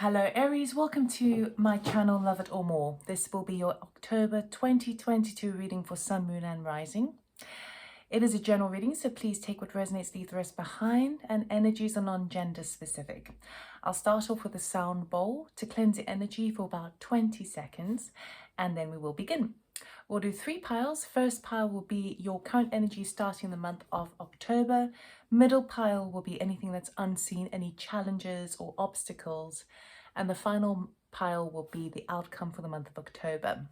Hello Aries, welcome to my channel Love It or More. This will be your October 2022 reading for Sun, Moon and Rising. It is a general reading, so please take what resonates, leave the rest behind, and energies are non-gender specific. I'll start off with a sound bowl to cleanse the energy for about 20 seconds, and then we will begin. We'll do 3 piles. First pile will be your current energy starting the month of October. Middle pile will be anything that's unseen, any challenges or obstacles. And the final pile will be the outcome for the month of October.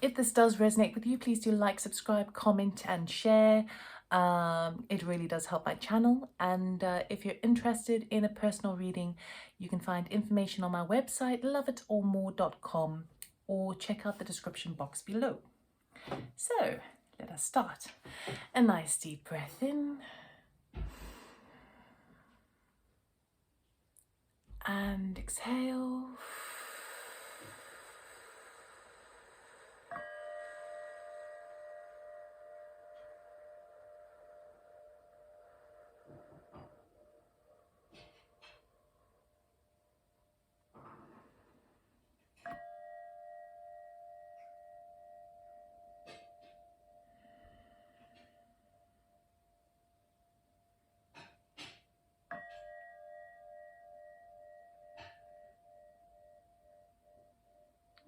If this does resonate with you, please do like, subscribe, comment and share. It really does help my channel. And if you're interested in a personal reading, you can find information on my website, loveitormore.com, or check out the description box below. So let us start. A nice deep breath in. And exhale.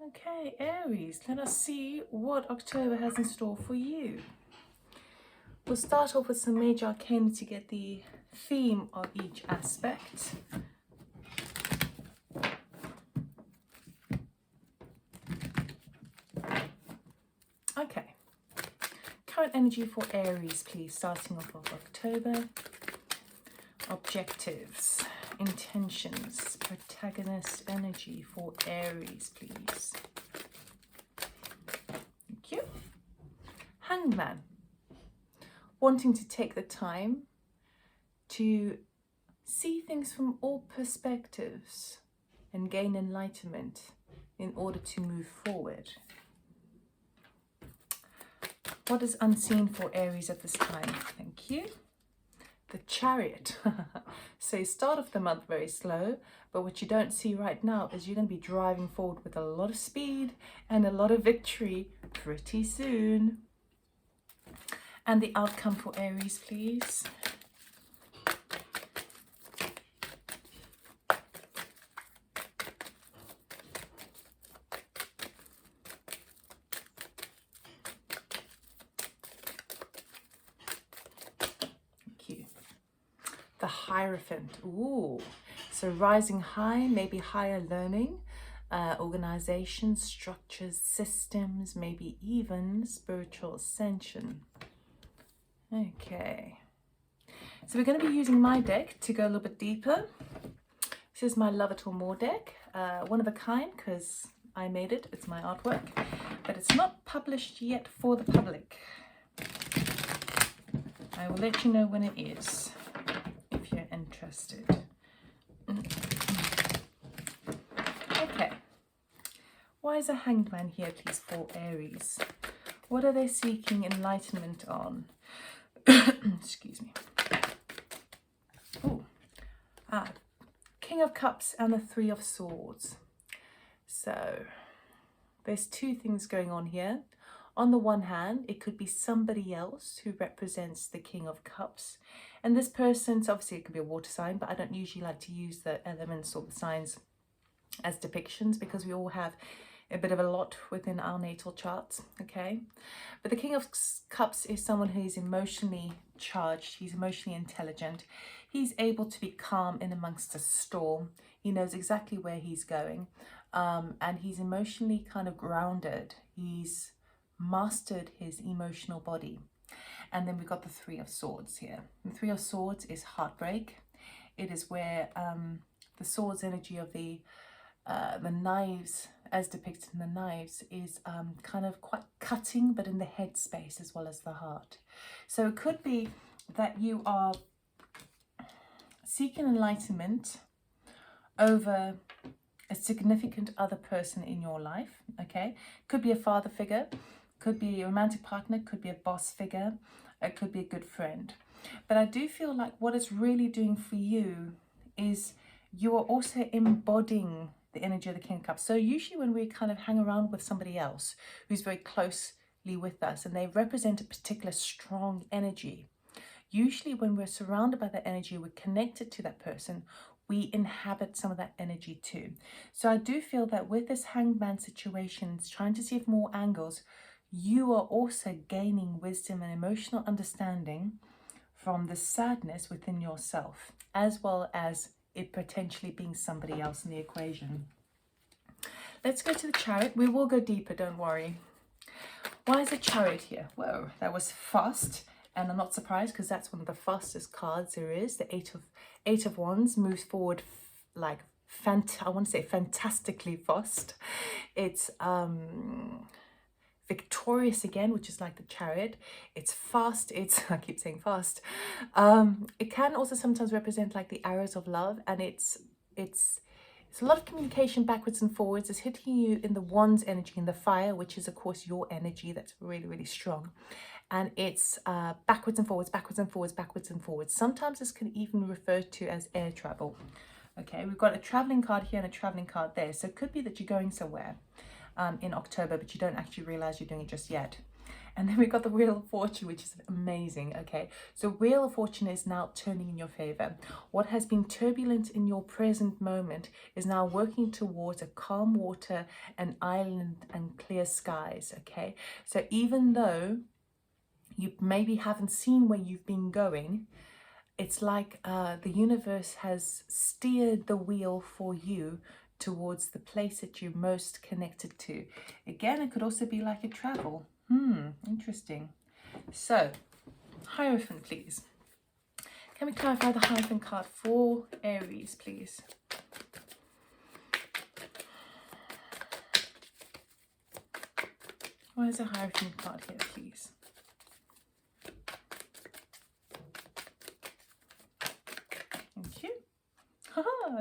Okay, Aries, let us see what October has in store for you. We'll start off with some major arcana to get the theme of each aspect. Okay, current energy for Aries, please, starting off of October. Objectives, intentions, protagonist energy for Aries, please. Thank you. Hanged Man, wanting to take the time to see things from all perspectives and gain enlightenment in order to move forward. What is unseen for Aries at this time? Thank you. The Chariot. So you start off the month very slow, but what you don't see right now is you're going to be driving forward with a lot of speed and a lot of victory pretty soon. And the outcome for Aries, please. The Hierophant. Ooh, so rising high, maybe higher learning, organizations, structures, systems, maybe even spiritual ascension. Okay, so we're going to be using my deck to go a little bit deeper. This is my Love It or More deck, one of a kind because I made it. It's my artwork, but it's not published yet for the public. I will let you know when it is. Interested. Okay, why is a Hanged Man here, please, for Aries? What are they seeking enlightenment on? Excuse me. Oh, King of Cups and the Three of Swords. So there's 2 things going on here. On the one hand, it could be somebody else who represents the King of Cups. And this person, so obviously it could be a water sign, but I don't usually like to use the elements or the signs as depictions because we all have a bit of a lot within our natal charts, okay? But the King of Cups is someone who is emotionally charged. He's emotionally intelligent. He's able to be calm in amongst a storm. He knows exactly where he's going. And he's emotionally kind of grounded. He's mastered his emotional body. And then we've got the Three of Swords here. The Three of Swords is heartbreak. It is where the swords energy of the knives, as depicted in the knives, is kind of quite cutting, but in the head space as well as the heart. So it could be that you are seeking enlightenment over a significant other person in your life, okay? Could be a father figure, could be a romantic partner, could be a boss figure, it could be a good friend. But I do feel like what it's really doing for you is you are also embodying the energy of the King of Cups. So usually when we kind of hang around with somebody else who's very closely with us and they represent a particular strong energy, usually when we're surrounded by that energy, we're connected to that person, we inhabit some of that energy too. So I do feel that with this hangman situation, trying to see if more angles, you are also gaining wisdom and emotional understanding from the sadness within yourself, as well as it potentially being somebody else in the equation. Let's go to the Chariot. We will go deeper, don't worry. Why is the Chariot here? Whoa, that was fast. And I'm not surprised because that's one of the fastest cards there is. The Eight of Wands moves forward like I want to say fantastically fast. It's victorious again, which is like the Chariot. It's fast. It's I keep saying fast. It can also sometimes represent like the arrows of love, and it's a lot of communication backwards and forwards. It's hitting you in the Wands energy, in the fire, which is of course your energy that's really, really strong. And it's backwards and forwards, backwards and forwards, backwards and forwards. Sometimes this can even refer to as air travel. Okay, we've got a traveling card here and a traveling card there. So it could be that you're going somewhere in October, but you don't actually realize you're doing it just yet. And then we've got the Wheel of Fortune, which is amazing. Okay, so Wheel of Fortune is now turning in your favor. What has been turbulent in your present moment is now working towards a calm water, an island, and clear skies. Okay, so even though you maybe haven't seen where you've been going, it's like the universe has steered the wheel for you towards the place that you're most connected to. Again, it could also be like a travel. Interesting. So, Hierophant, please. Can we clarify the Hierophant card for Aries, please? Why is a Hierophant card here, please? Thank you.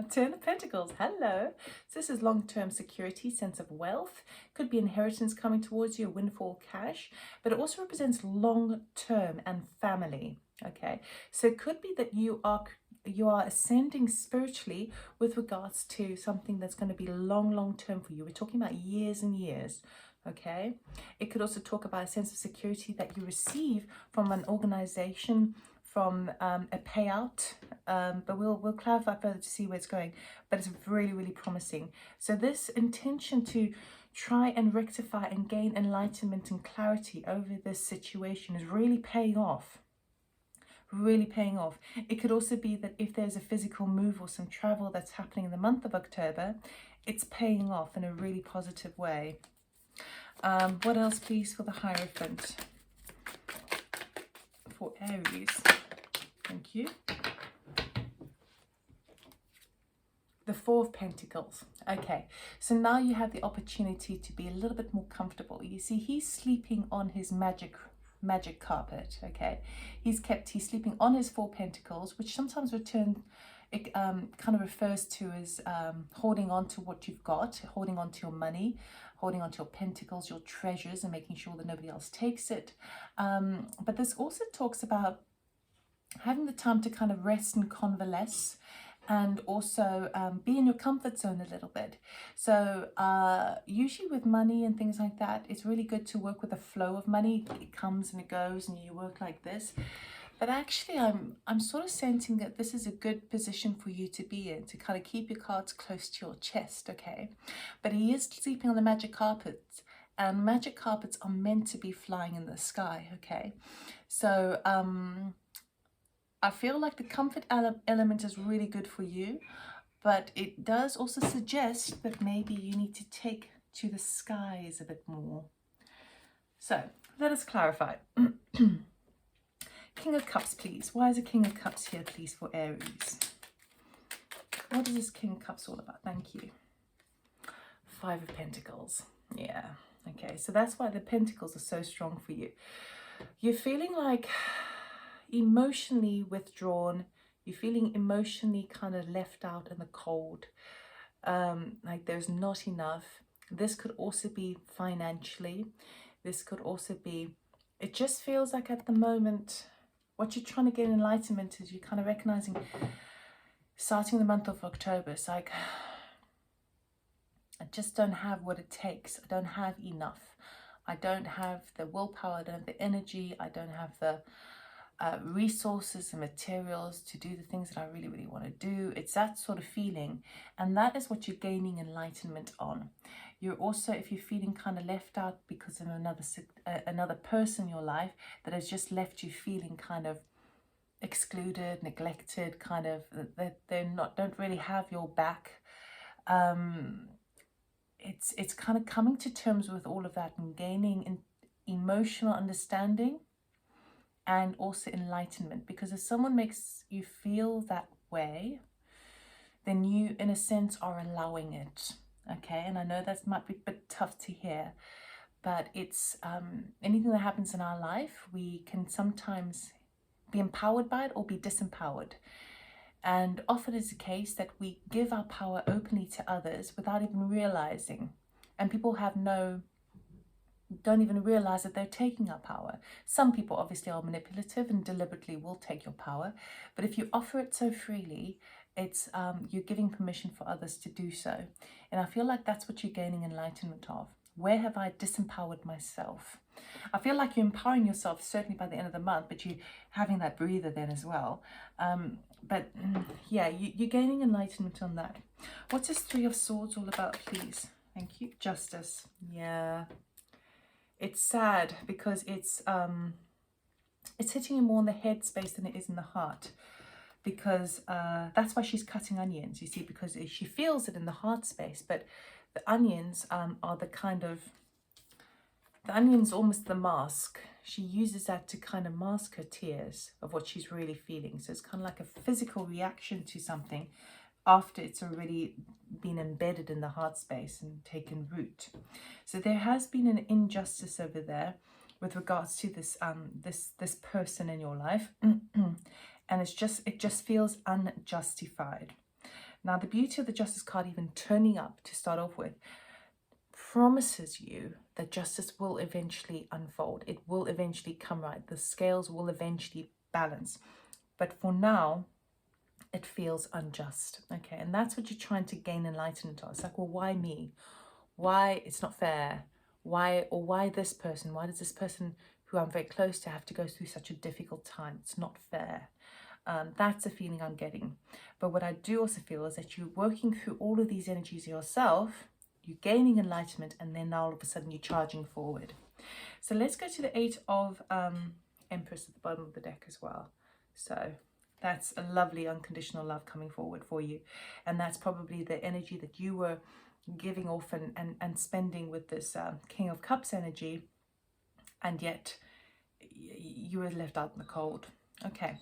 Ten of Pentacles. Hello. So this is long-term security, sense of wealth. Could be inheritance coming towards you, windfall cash, but it also represents long-term and family. Okay, so it could be that you are ascending spiritually with regards to something that's going to be long term for you. We're talking about years and years. Okay, it could also talk about a sense of security that you receive from an organization, from a payout, but we'll clarify further to see where it's going. But it's really promising. So this intention to try and rectify and gain enlightenment and clarity over this situation is really paying off. Really paying off. It could also be that if there's a physical move or some travel that's happening in the month of October, it's paying off in a really positive way. What else, please, for the Hierophant? For Aries. Thank you. The Four of Pentacles. Okay, so now you have the opportunity to be a little bit more comfortable. You see, he's sleeping on his magic carpet. Okay, he's sleeping on his Four Pentacles, which sometimes kind of refers to as holding on to what you've got, holding on to your money, holding on to your pentacles, your treasures, and making sure that nobody else takes it. But this also talks about having the time to kind of rest and convalesce, and also be in your comfort zone a little bit. So usually with money and things like that, it's really good to work with the flow of money. It comes and it goes and you work like this. But actually I'm sort of sensing that this is a good position for you to be in, to kind of keep your cards close to your chest, okay? But he is sleeping on the magic carpets, and magic carpets are meant to be flying in the sky, okay? So I feel like the comfort element is really good for you, but it does also suggest that maybe you need to take to the skies a bit more. So let us clarify. King of Cups, please. Why is a King of Cups here, please, for Aries? What is this King of Cups all about? Thank you. Five of Pentacles. Yeah. Okay, so that's why the Pentacles are so strong for you. You're feeling like emotionally withdrawn. You're feeling emotionally kind of left out in the cold. Like there's not enough. This could also be financially. This could also be, it just feels like at the moment, what you're trying to get enlightenment is you're kind of recognizing starting the month of October, it's like, I just don't have what it takes. I don't have enough. I don't have the willpower, I don't have the energy, I don't have the resources and materials to do the things that I really, really want to do. It's that sort of feeling. And that is what you're gaining enlightenment on. You're also, if you're feeling kind of left out because of another person in your life that has just left you feeling kind of excluded, neglected, kind of, that don't really have your back. It's kind of coming to terms with all of that and gaining emotional understanding and also enlightenment. Because if someone makes you feel that way, then you, in a sense, are allowing it. Okay, and I know that might be a bit tough to hear, but it's anything that happens in our life, we can sometimes be empowered by it or be disempowered. And often it's the case that we give our power openly to others without even realizing. And people don't even realize that they're taking our power. Some people obviously are manipulative and deliberately will take your power. But if you offer it so freely, it's you're giving permission for others to do so. And I feel like that's what you're gaining enlightenment of. Where have I disempowered myself? I feel like you're empowering yourself certainly by the end of the month, but you're having that breather then as well. But yeah, you're gaining enlightenment on that. What's this Three of Swords all about, please? Thank you. Justice. Yeah. It's sad because it's hitting you more in the head space than it is in the heart. Because that's why she's cutting onions, you see, because she feels it in the heart space, but the onions are the kind of, the onion's almost the mask. She uses that to kind of mask her tears of what she's really feeling. So it's kind of like a physical reaction to something after it's already been embedded in the heart space and taken root. So there has been an injustice over there with regards to this this person in your life. And it just feels unjustified. Now, the beauty of the Justice card even turning up to start off with promises you that justice will eventually unfold. It will eventually come right. The scales will eventually balance. But for now, it feels unjust. Okay, and that's what you're trying to gain enlightenment on. It's like, well, why me? Why it's not fair? Why this person? Why does this person who I'm very close to have to go through such a difficult time? It's not fair. That's a feeling I'm getting. But what I do also feel is that you're working through all of these energies yourself, you're gaining enlightenment, and then now all of a sudden you're charging forward. So let's go to the Eight of Empress at the bottom of the deck as well. So that's a lovely unconditional love coming forward for you. And that's probably the energy that you were giving off and spending with this King of Cups energy, and yet you were left out in the cold. Okay.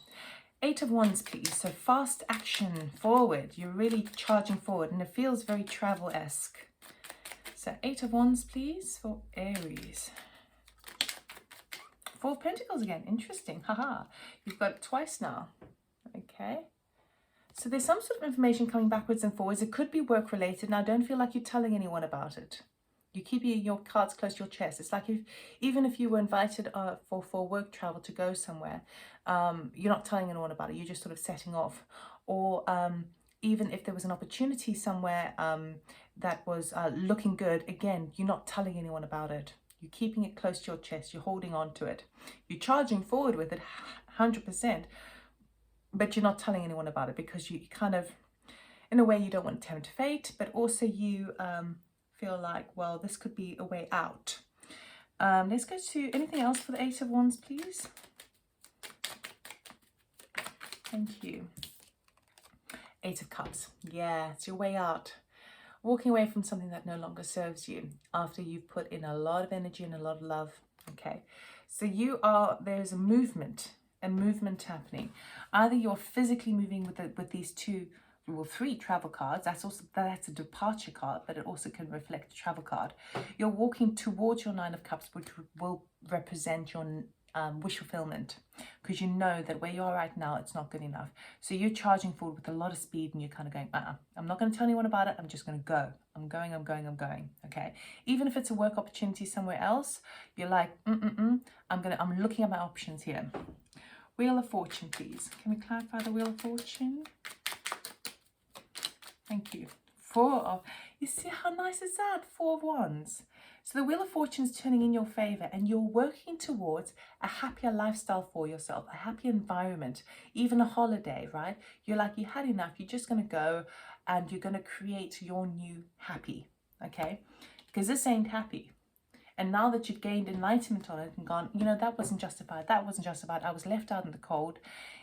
Eight of Wands, please. So fast action forward. You're really charging forward, and it feels very travel-esque. So Eight of Wands, please, for Aries. Four of Pentacles again. Interesting. Haha. You've got it twice now. Okay. So there's some sort of information coming backwards and forwards. It could be work-related. Now, don't feel like you're telling anyone about it. You keep your cards close to your chest. It's like even if you were invited for work travel to go somewhere, you're not telling anyone about it. You're just sort of setting off. Or even if there was an opportunity somewhere that was looking good, again, you're not telling anyone about it. You're keeping it close to your chest. You're holding on to it. You're charging forward with it 100%, but you're not telling anyone about it because you kind of, in a way, you don't want to tempt fate, but also you feel like, well, this could be a way out. Let's go to anything else for the Eight of Wands, please. Thank you. Eight of Cups. Yeah, it's your way out. Walking away from something that no longer serves you after you've put in a lot of energy and a lot of love. Okay, so there's a movement happening. Either you're physically moving with these three travel cards. That's a departure card, but it also can reflect a travel card. You're walking towards your Nine of Cups, which will represent your wish fulfillment, because you know that where you are right now, it's not good enough. So you're charging forward with a lot of speed, and you're kind of going, I'm not going to tell anyone about it. I'm just going to go. I'm going. Okay. Even if it's a work opportunity somewhere else, you're like, I'm looking at my options here. Wheel of Fortune, please. Can we clarify the Wheel of Fortune? Thank you. You see how nice is that? 4 of Wands. So the Wheel of Fortune is turning in your favor and you're working towards a happier lifestyle for yourself, a happy environment, even a holiday, right? You're like, you had enough. You're just going to go and you're going to create your new happy, okay? Because this ain't happy. And now that you've gained enlightenment on it and gone, you know, that wasn't justified. That wasn't justified. I was left out in the cold.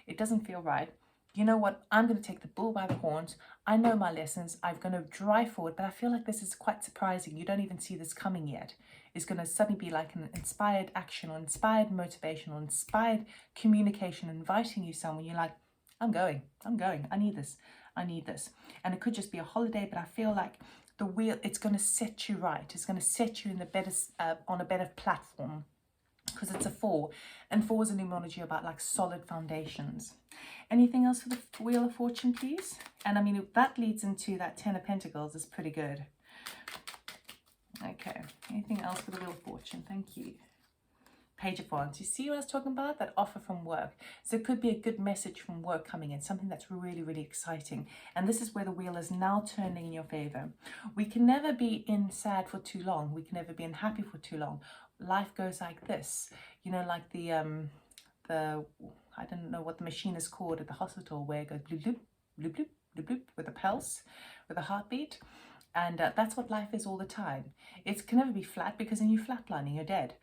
It doesn't feel right. You know what? I'm going to take the bull by the horns. I know my lessons. I'm going to drive forward. But I feel like this is quite surprising. You don't even see this coming yet. It's going to suddenly be like an inspired action or inspired motivation or inspired communication, inviting you somewhere. You're like, I'm going. I need this. And it could just be a holiday, but I feel like the wheel, it's going to set you right. It's going to set you in the better, on a better platform, because it's a 4, and 4 is a numerology about like solid foundations. Anything else for the Wheel of Fortune, please? And I mean, that leads into that 10 of Pentacles is pretty good. Okay, anything else for the Wheel of Fortune? Thank you. Page of Wands. You see what I was talking about? That offer from work. So it could be a good message from work coming in, something that's really, really exciting. And this is where the wheel is now turning in your favor. We can never be in sad for too long. We can never be in happy for too long. Life goes like this. You know, like the I don't know what the machine is called at the hospital, where it goes bloop, bloop, bloop, bloop, bloop, bloop, with a pulse, with a heartbeat. And that's what life is all the time. It can never be flat, because then you're flatlining, you're dead.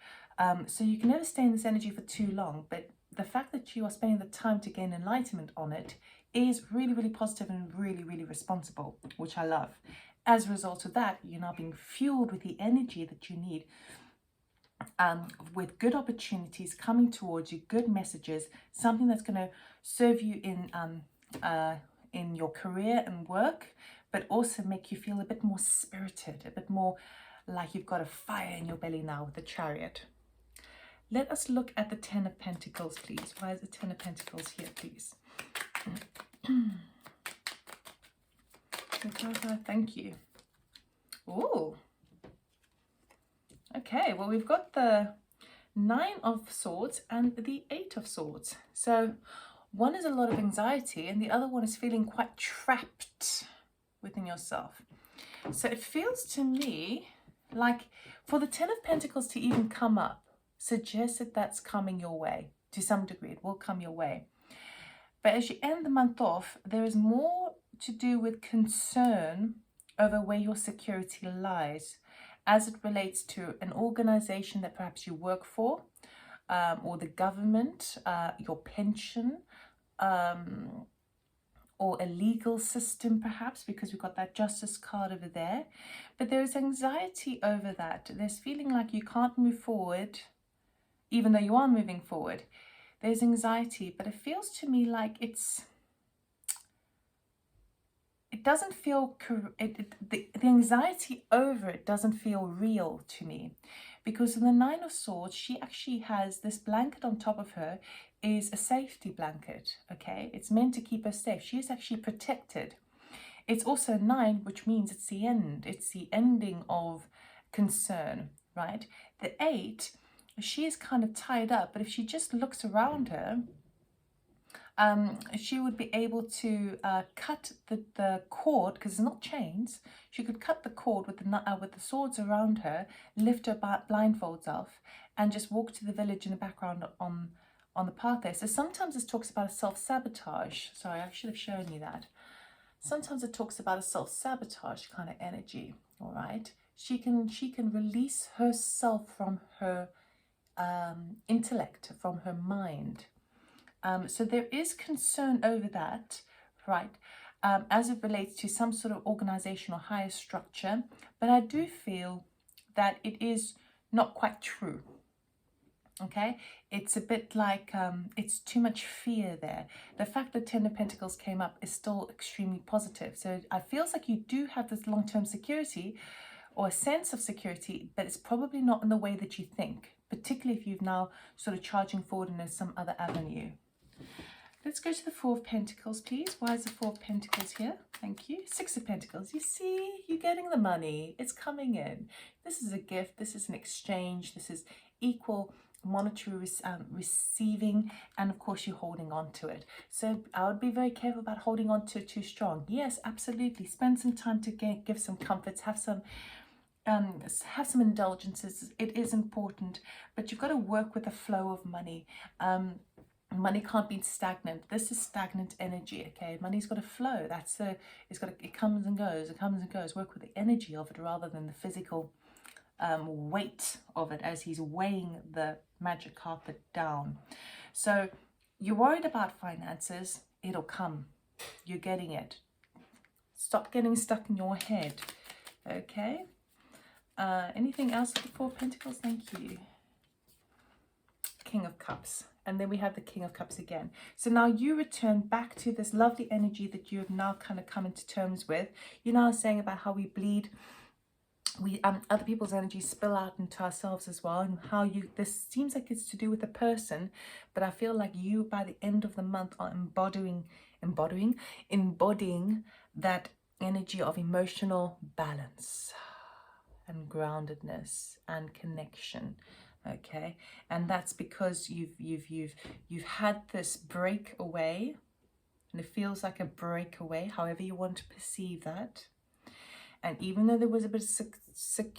So you can never stay in this energy for too long, but the fact that you are spending the time to gain enlightenment on it is really, really positive and really, really responsible, which I love. As a result of that, you're now being fueled with the energy that you need, with good opportunities coming towards you, good messages, something that's going to serve you in your career and work, but also make you feel a bit more spirited, a bit more like you've got a fire in your belly now with the Chariot. Let us look at the 10 of Pentacles, please. Why is the 10 of Pentacles here, please? Thank you. Oh. Okay, well, we've got the 9 of Swords and the 8 of Swords. So one is a lot of anxiety and the other one is feeling quite trapped within yourself. So it feels to me like for the 10 of Pentacles to even come up, suggests that that's coming your way. To some degree, it will come your way. But as you end the month off, there is more to do with concern over where your security lies as it relates to an organization that perhaps you work for, or the government, your pension, or a legal system perhaps, because we've got that Justice card over there. But there is anxiety over that. There's feeling like you can't move forward, even though you are moving forward. There's anxiety, but it feels to me like it doesn't feel, the anxiety over it doesn't feel real to me. Because in the 9 of Swords, she actually has this blanket on top of her, is a safety blanket, okay? It's meant to keep her safe. She is actually protected. It's also 9, which means it's the end. It's the ending of concern, right? The 8, she is kind of tied up, but if she just looks around her, she would be able to cut the cord, because it's not chains. She could cut the cord with the swords around her, lift her blindfolds off, and just walk to the village in the background on the path there. So sometimes this talks about a self-sabotage. Sorry, I should have shown you that. Sometimes it talks about a self-sabotage kind of energy, all right? She can release herself from her intellect, from her mind. So there is concern over that, right, as it relates to some sort of organization or higher structure. But I do feel that it is not quite true, okay? It's a bit like it's too much fear there. The fact that 10 of Pentacles came up is still extremely positive. So it feels like you do have this long-term security or a sense of security, but it's probably not in the way that you think, particularly if you've now sort of charging forward in some other avenue. Let's go to the 4 of Pentacles, please. Why is the 4 of Pentacles here? Thank you. 6 of Pentacles. You see, you're getting the money. It's coming in. This is a gift. This is an exchange. This is equal monetary receiving, and of course you're holding on to it. So I would be very careful about holding on to it too strong. Yes, absolutely. Spend some time to give some comforts, have some indulgences. It is important, but you've got to work with the flow of money. Money can't be stagnant. This is stagnant energy. Okay, money's got to flow. It comes and goes. It comes and goes. Work with the energy of it rather than the physical weight of it as he's weighing the magic carpet down. So you're worried about finances. It'll come. You're getting it. Stop getting stuck in your head. Okay. Anything else with the Four of Pentacles? Thank you. King of Cups. And then we have the King of Cups again. So now you return back to this lovely energy that you have now kind of come into terms with. You're now saying about how we bleed. Other people's energies spill out into ourselves as well, and how this seems like it's to do with a person, but I feel like you by the end of the month are embodying that energy of emotional balance and groundedness and connection. Okay, and that's because you've had this breakaway, and it feels like a breakaway, however you want to perceive that. And even though there was a bit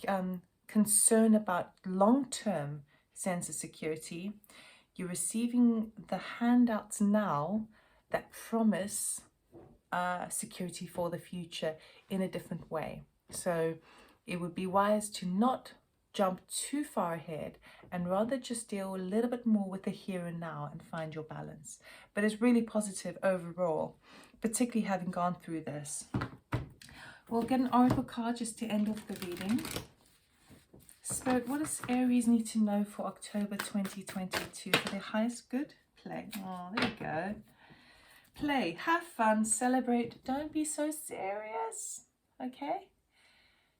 of concern about long-term sense of security, you're receiving the handouts now that promise security for the future in a different way. So it would be wise to not jump too far ahead and rather just deal a little bit more with the here and now and find your balance. But it's really positive overall, particularly having gone through this. We'll get an oracle card just to end off the reading. Spirit, what does Aries need to know for October 2022 for their highest good? Play. Oh, there you go. Play. Have fun. Celebrate. Don't be so serious. Okay?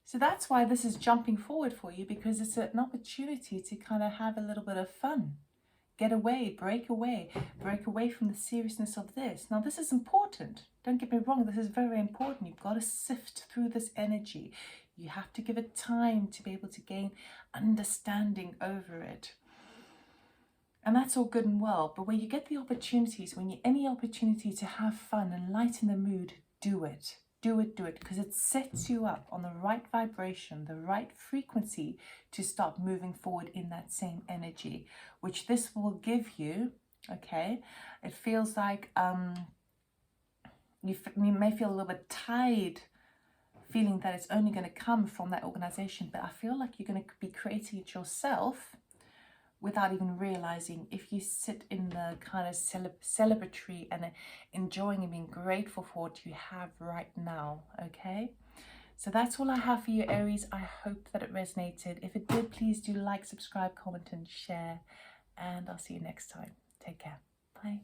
So that's why this is jumping forward for you, because it's an opportunity to kind of have a little bit of fun. Get away, break away from the seriousness of this. Now, this is important. Don't get me wrong, this is very important. You've got to sift through this energy. You have to give it time to be able to gain understanding over it. And that's all good and well. But when you get the opportunities, any opportunity to have fun and lighten the mood, do it. Do it, because it sets you up on the right vibration, the right frequency to start moving forward in that same energy, which this will give you, okay? It feels like you may feel a little bit tired, feeling that it's only going to come from that organization, but I feel like you're going to be creating it yourself without even realizing, if you sit in the kind of celebratory and enjoying and being grateful for what you have right now, okay? So that's all I have for you, Aries. I hope that it resonated. If it did, please do like, subscribe, comment, and share. And I'll see you next time. Take care. Bye.